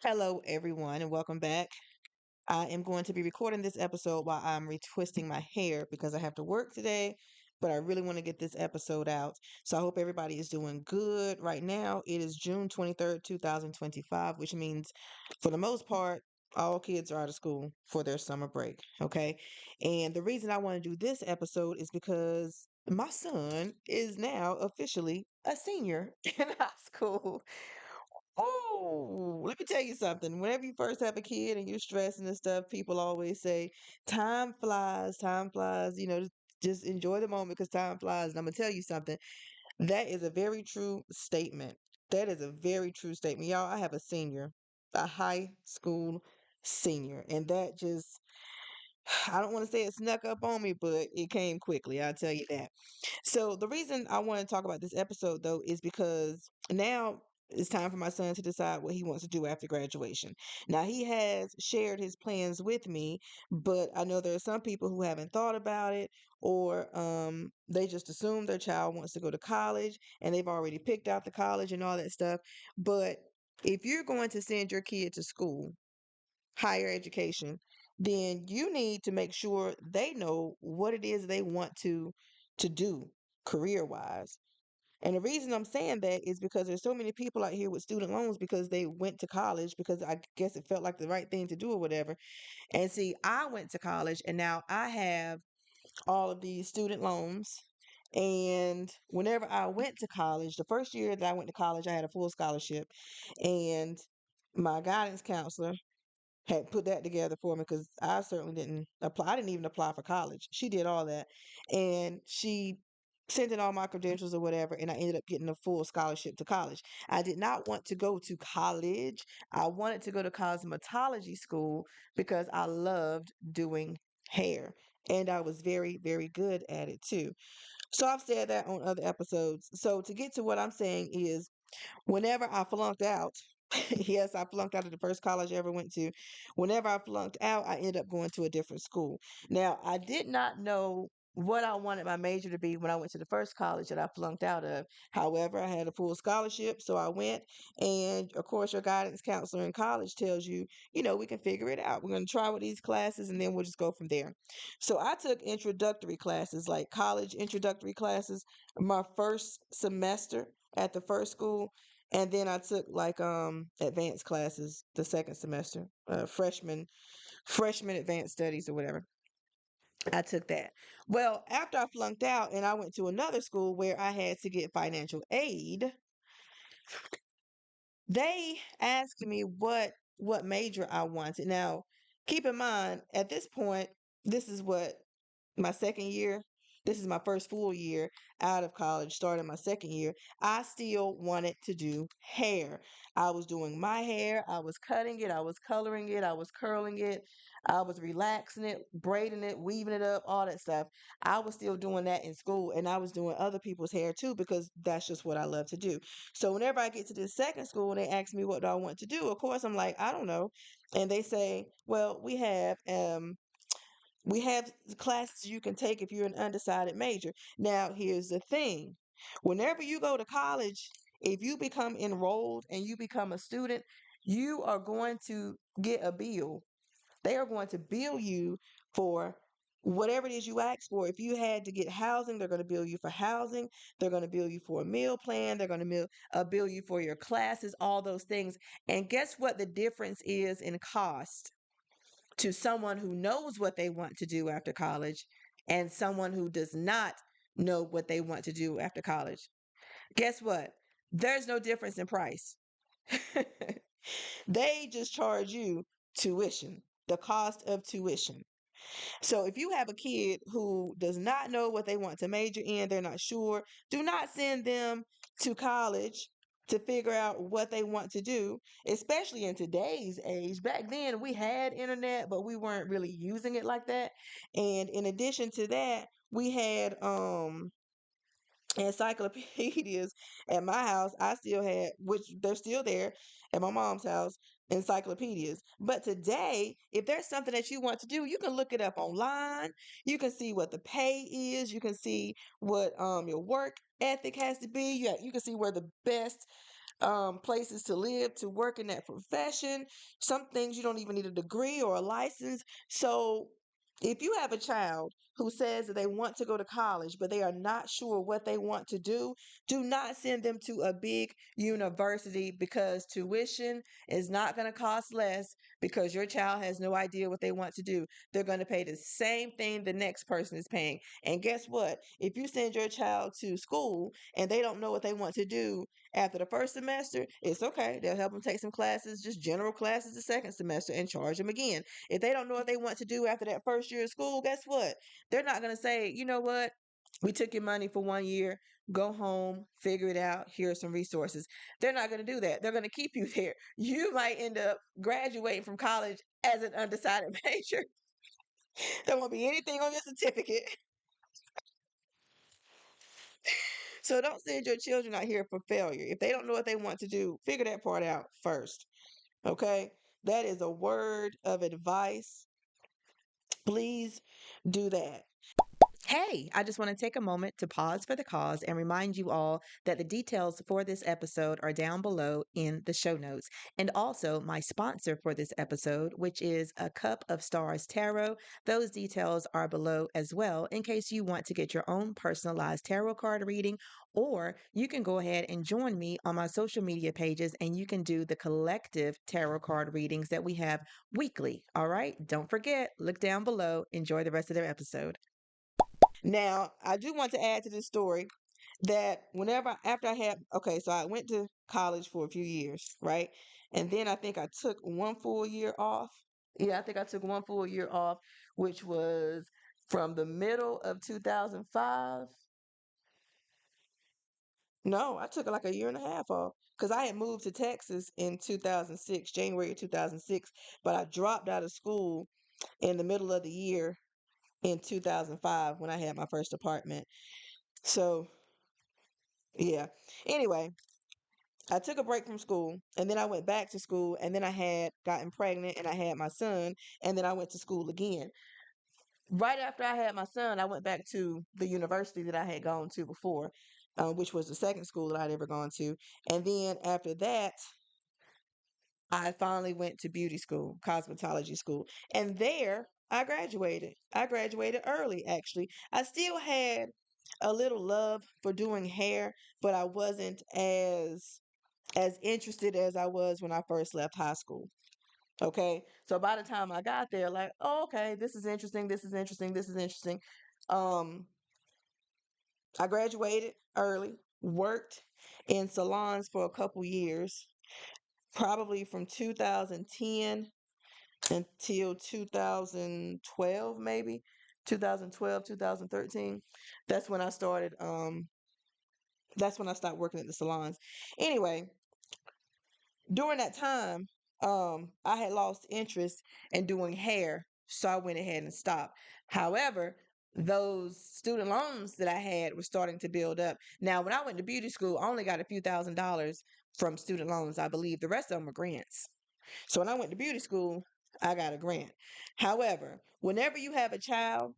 Hello, everyone, and welcome back. I am going to be recording this episode while I'm retwisting my hair because I have to work today, but I really want to get this episode out. So I hope everybody is doing good right now. It is June 23rd, 2025, which means for the most part, all kids are out of school for their summer break. Okay. And the reason I want to do this episode is because my son is now officially a senior in high school. Oh, let me tell you something. Whenever you first have a kid and you're stressing and stuff, people always say, time flies, time flies. Just enjoy the moment because time flies. And I'm going to tell you something. That is a very true statement. That is a very true statement. Y'all, I have a senior, a high school senior. And that just, I don't want to say it snuck up on me, but it came quickly. I'll tell you that. So the reason I want to talk about this episode though is because now it's time for my son to decide what he wants to do after graduation. Now he has shared his plans with me, but I know there are some people who haven't thought about it or they just assume their child wants to go to college and they've already picked out the college and all that stuff. But if you're going to send your kid to school, higher education, then you need to make sure they know what it is they want to do career wise. And the reason I'm saying that is because there's so many people out here with student loans because they went to college because I guess it felt like the right thing to do or whatever. And see, I went to college and now I have all of these student loans. And whenever I went to college, the first year that I went to college, I had a full scholarship. And my guidance counselor had put that together for me because I certainly didn't apply. I didn't even apply for college. She did all that. And she sent in all my credentials or whatever, and I ended up getting a full scholarship to college. I did not want to go to college. I wanted to go to cosmetology school because I loved doing hair. And I was very, very good at it too. So I've said that on other episodes. So to get to what I'm saying is whenever I flunked out, yes, I flunked out of the first college I ever went to. Whenever I flunked out, I ended up going to a different school. Now, I did not know what I wanted my major to be when I went to the first college that I flunked out of. However, I had a full scholarship, so I went. And of course, your guidance counselor in college tells you, we can figure it out. We're going to try with these classes and then we'll just go from there. So I took introductory classes, like college introductory classes, my first semester at the first school, and then I took like advanced classes the second semester, freshman advanced studies or whatever. I took that. Well, after I flunked out and I went to another school where I had to get financial aid, they asked me what major I wanted. Now, keep in mind, at this point, this is what my second year. This is my first full year out of college, starting my second year. I still wanted to do hair. I was doing my hair, I was cutting it, I was coloring it, I was curling it, I was relaxing it, braiding it, weaving it up, all that stuff. I was still doing that in school and I was doing other people's hair too because that's just what I love to do. So whenever I get to this second school and they ask me what do I want to do, of course I'm like, I don't know. And they say, well, we have classes you can take if you're an undecided major. Now, here's the thing. Whenever you go to college, if you become enrolled and you become a student, you are going to get a bill. They are going to bill you for whatever it is you ask for. If you had to get housing, they're going to bill you for housing. They're going to bill you for a meal plan. They're going to bill you for your classes, all those things. And guess what the difference is in cost to someone who knows what they want to do after college and someone who does not know what they want to do after college? Guess what? There's no difference in price. They just charge you tuition, the cost of tuition. So if you have a kid who does not know what they want to major in, they're not sure, do not send them to college to figure out what they want to do, especially in today's age. Back then we had internet, but we weren't really using it like that. And in addition to that, we had encyclopedias at my house. I still had, which they're still there at my mom's house, encyclopedias. But today, if there's something that you want to do, you can look it up online. You can see what the pay is. You can see what your work ethic has to be. You can see where the best places to live, to work in that profession. Some things you don't even need a degree or a license. So if you have a child who says that they want to go to college, but they are not sure what they want to do not send them to a big university because tuition is not going to cost less because your child has no idea what they want to do. They're going to pay the same thing the next person is paying. And guess what? If you send your child to school and they don't know what they want to do, after the first semester, it's okay. They'll help them take some classes, just general classes the second semester, and charge them again. If they don't know what they want to do after that first year of school, guess what? They're not going to say, you know what? We took your money for 1 year. Go home, figure it out. Here are some resources. They're not going to do that. They're going to keep you there. You might end up graduating from college as an undecided major. There won't be anything on your certificate. So don't send your children out here for failure. If they don't know what they want to do, figure that part out first. Okay? That is a word of advice. Please do that. Hey, I just want to take a moment to pause for the cause and remind you all that the details for this episode are down below in the show notes. And also, my sponsor for this episode, which is A Cup of Stars Tarot, those details are below as well in case you want to get your own personalized tarot card reading. Or you can go ahead and join me on my social media pages and you can do the collective tarot card readings that we have weekly. All right, don't forget, look down below. Enjoy the rest of their episode. Now, I do want to add to this story that after I had, okay, so I went to college for a few years, right? And then I think I took 1 full year off. Yeah, I think I took 1 full year off, which was from the middle of 2005. No, I took like a year and a half off because I had moved to Texas in 2006, January 2006, but I dropped out of school in the middle of the year in 2005 when I had my first apartment. So, yeah. Anyway, I took a break from school and then I went back to school and then I had gotten pregnant and I had my son and then I went to school again. Right after I had my son, I went back to the university that I had gone to before, which was the second school that I'd ever gone to. And then after that, I finally went to beauty school, cosmetology school. And there I graduated. I graduated early, actually. I still had a little love for doing hair, but I wasn't as interested as I was when I first left high school. Okay. So by the time I got there, like, oh, okay, this is interesting, this is interesting, this is interesting. Um, I graduated early, worked in salons for a couple years, probably from 2010 until 2012, maybe 2012, 2013. That's when I started, that's when I stopped working at the salons. Anyway, during that time, I had lost interest in doing hair, so I went ahead and stopped. However, those student loans that I had were starting to build up. Now, when I went to beauty school, I only got a few $1,000s from student loans, I believe. The rest of them were grants. So when I went to beauty school, I got a grant. However, whenever you have a child,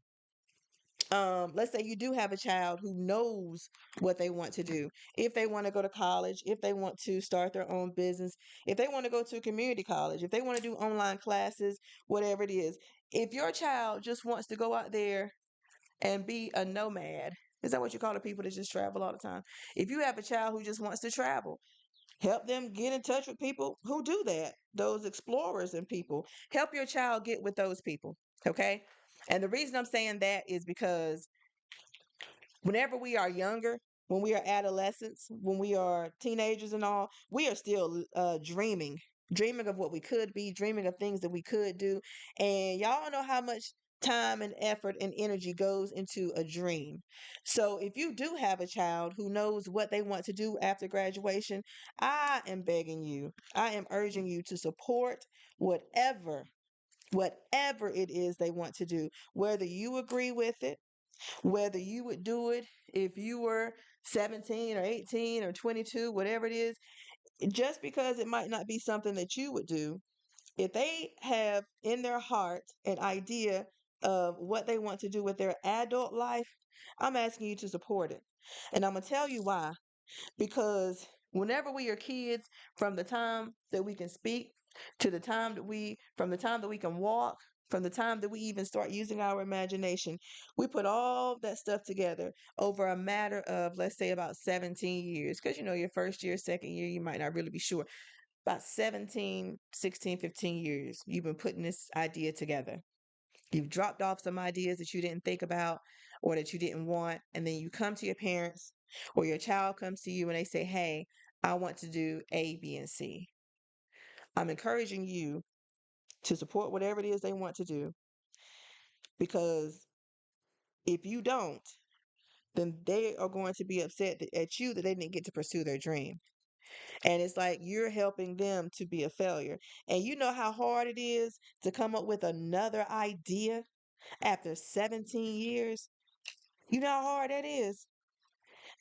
let's say you do have a child who knows what they want to do. If they want to go to college, if they want to start their own business, if they want to go to a community college, if they want to do online classes, whatever it is. If your child just wants to go out there and be a nomad, is that what you call the people that just travel all the time? If you have a child who just wants to travel, help them get in touch with people who do that, those explorers and people. Help your child get with those people. Okay. And the reason I'm saying that is because whenever we are younger, when we are adolescents, when we are teenagers and all, we are still dreaming of what we could be, dreaming of things that we could do. And y'all know how much time and effort and energy goes into a dream. So if you do have a child who knows what they want to do after graduation, I am begging you, I am urging you to support whatever whatever it is they want to do, whether you agree with it, whether you would do it if you were 17 or 18 or 22, whatever it is, just because it might not be something that you would do, if they have in their heart an idea of what they want to do with their adult life, I'm asking you to support it. And I'm going to tell you why. Because Whenever we are kids, from the time that we can speak to the time that from the time that we can walk, from the time that we even start using our imagination, we put all that stuff together over a matter of, let's say, about 17 years. Because, your first year, second year, you might not really be sure. About 17, 16, 15 years, you've been putting this idea together. You've dropped off some ideas that you didn't think about or that you didn't want. And then you come to your parents or your child comes to you and they say, hey, I want to do A, B, and C. I'm encouraging you to support whatever it is they want to do because if you don't, then they are going to be upset at you that they didn't get to pursue their dream. And it's like you're helping them to be a failure. And you know how hard it is to come up with another idea after 17 years? You know how hard that is?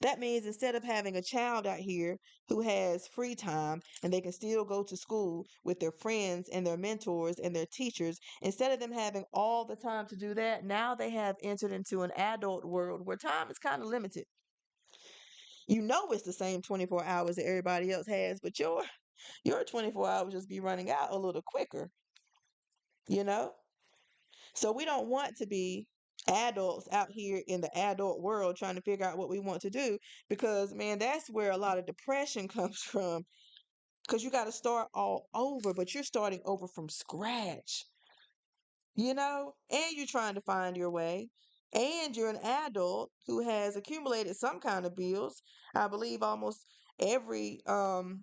That means instead of having a child out here who has free time and they can still go to school with their friends and their mentors and their teachers, instead of them having all the time to do that, now they have entered into an adult world where time is kind of limited. You know it's the same 24 hours that everybody else has, but your 24 hours just be running out a little quicker, you know? So we don't want to be adults out here in the adult world trying to figure out what we want to do because, man, that's where a lot of depression comes from because you got to start all over, but you're starting over from scratch, and you're trying to find your way. And you're an adult who has accumulated some kind of bills. I believe almost every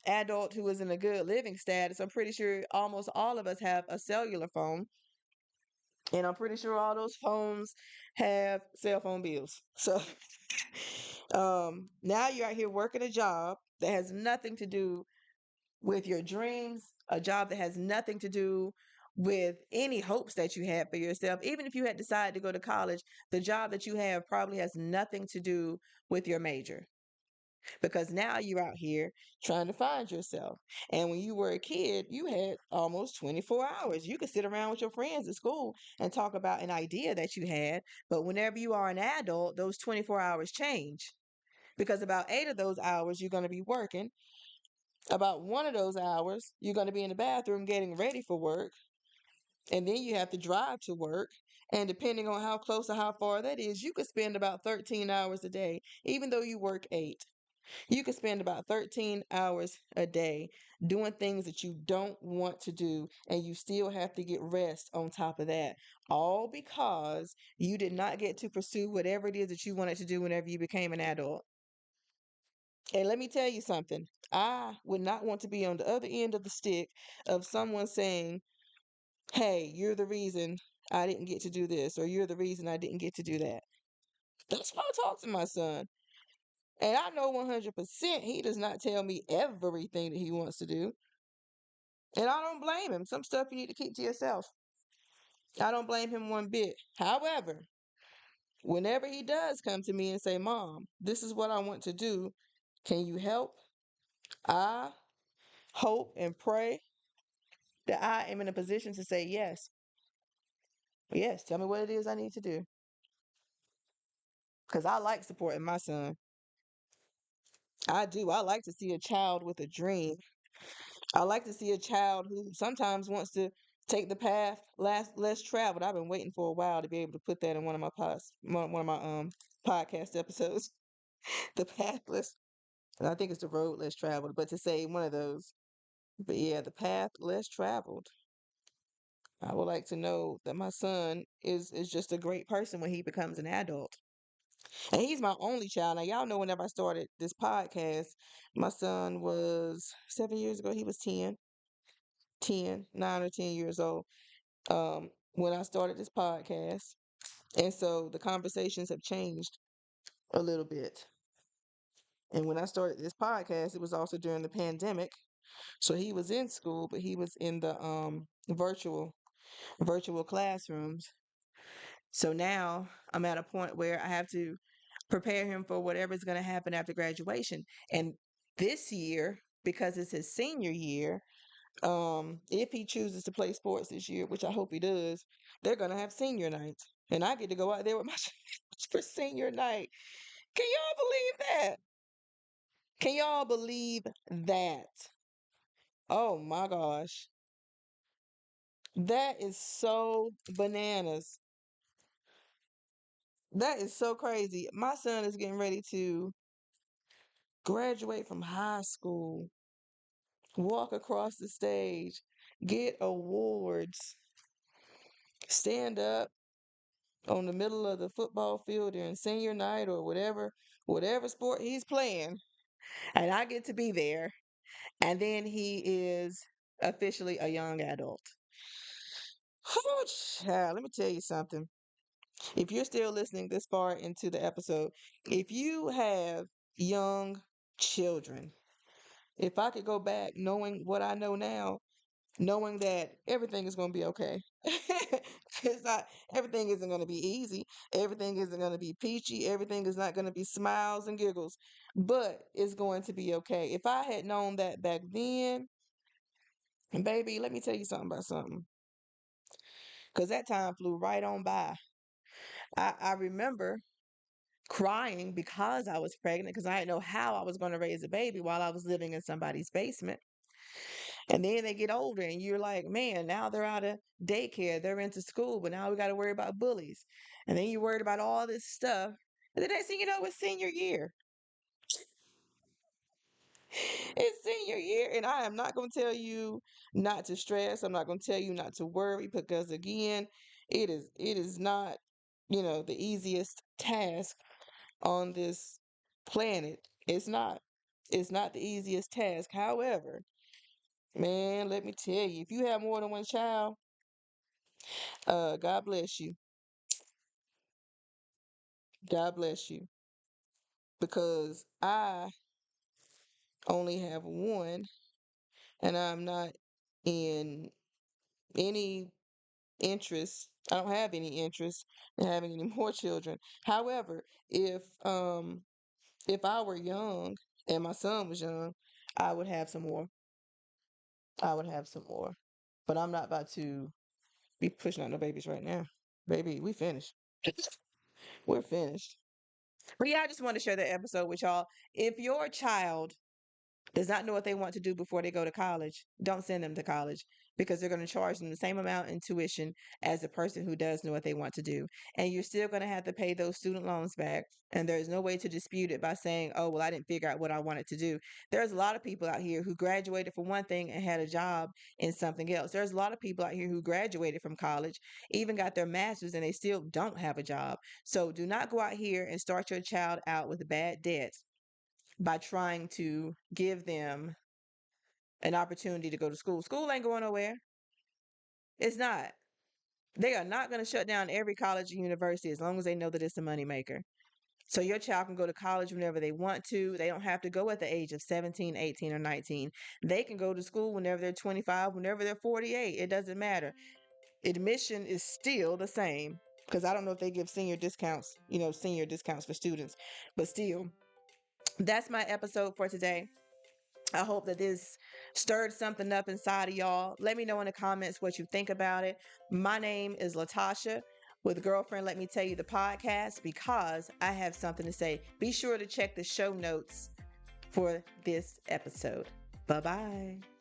adult who is in a good living status, I'm pretty sure almost all of us have a cellular phone. And I'm pretty sure all those phones have cell phone bills. So now you're out here working a job that has nothing to do with your dreams, a job that has nothing to do with any hopes that you had for yourself. Even if you had decided to go to college, the job that you have probably has nothing to do with your major because now you're out here trying to find yourself. And when you were a kid, you had almost 24 hours. You could sit around with your friends at school and talk about an idea that you had. But whenever you are an adult, those 24 hours change because about 8 of those hours you're going to be working. About 1 of those hours, you're going to be in the bathroom getting ready for work. And then you have to drive to work. And depending on how close or how far that is, you could spend about 13 hours a day, even though you work 8. You can spend about 13 hours a day doing things that you don't want to do, and you still have to get rest on top of that. All because you did not get to pursue whatever it is that you wanted to do whenever you became an adult. And let me tell you something. I would not want to be on the other end of the stick of someone saying, hey, you're the reason I didn't get to do this, or you're the reason I didn't get to do that. That's how I talk to my son. And I know 100% he does not tell me everything that he wants to do. And I don't blame him. Some stuff you need to keep to yourself. I don't blame him one bit. However, whenever he does come to me and say, Mom, this is what I want to do, can you help? I hope and pray that I am in a position to say yes. Yes, tell me what it is I need to do. Because I like supporting my son. I do. I like to see a child with a dream. I like to see a child who sometimes wants to take the path less traveled. I've been waiting for a while to be able to put that in one of my one of my podcast episodes. The path less, and I think it's the road less traveled, but to say one of those. But yeah, the path less traveled. I would like to know that my son is just a great person when he becomes an adult. And he's my only child. Now y'all know whenever I started this podcast, my son was 7 years ago, he was 9 or 10 years old. When I started this podcast. And so the conversations have changed a little bit. And when I started this podcast, it was also during the pandemic. So he was in school, but he was in the virtual classrooms. So now I'm at a point where I have to prepare him for whatever's going to happen after graduation. And this year, because it's his senior year, if he chooses to play sports this year, which I hope he does, they're gonna have senior night, and I get to go out there with my for senior night. Can y'all believe that? Can y'all believe that? Oh my gosh. That is so bananas. That is so crazy. My son is getting ready to graduate from high school, walk across the stage, get awards, stand up on the middle of the football field during senior night or whatever sport he's playing, and I get to be there. And then he is officially a young adult. Oh, child, let me tell you something. If you're still listening this far into the episode, if you have young children, if I could go back knowing what I know now, knowing that everything is going to be okay. It's not, everything isn't going to be easy. Everything isn't going to be peachy. Everything is not going to be smiles and giggles, but it's going to be okay. If I had known that back then, baby, let me tell you something about something. Because that time flew right on by. I remember crying because I was pregnant because I didn't know how I was going to raise a baby while I was living in somebody's basement. And then they get older and you're like, man, now they're out of daycare, they're into school, but now we got to worry about bullies. And then you're worried about all this stuff. And the next thing you know, it's senior year. It's senior year. And I am not going to tell you not to stress. I'm not going to tell you not to worry because again, it is not, the easiest task on this planet. It's not. It's not the easiest task. However, man, let me tell you, if you have more than one child, God bless you. God bless you. Because I only have one and I'm not in any interest. I don't have any interest in having any more children. However, if I were young and my son was young, I would have some more. I would have some more. But I'm not about to be pushing out no babies right now. Baby, we finished. We're finished. But yeah, I just want to share that episode with y'all. If your child does not know what they want to do before they go to college, don't send them to college because they're going to charge them the same amount in tuition as the person who does know what they want to do. And you're still going to have to pay those student loans back. And there's no way to dispute it by saying, oh, well, I didn't figure out what I wanted to do. There's a lot of people out here who graduated from one thing and had a job in something else. There's a lot of people out here who graduated from college, even got their master's, and they still don't have a job. So do not go out here and start your child out with bad debts by trying to give them an opportunity to go to school. School ain't going nowhere. It's not. They are not going to shut down every college and university as long as they know that it's a moneymaker. So your child can go to college whenever they want to. They don't have to go at the age of 17, 18, or 19. They can go to school whenever they're 25, whenever they're 48. It doesn't matter. Admission is still the same because I don't know if they give senior discounts for students, but still, that's my episode for today. I hope that this stirred something up inside of y'all. Let me know in the comments what you think about it. My name is Latasha with Girlfriend Let Me Tell You the podcast because I have something to say. Be sure to check the show notes for this episode. Bye bye.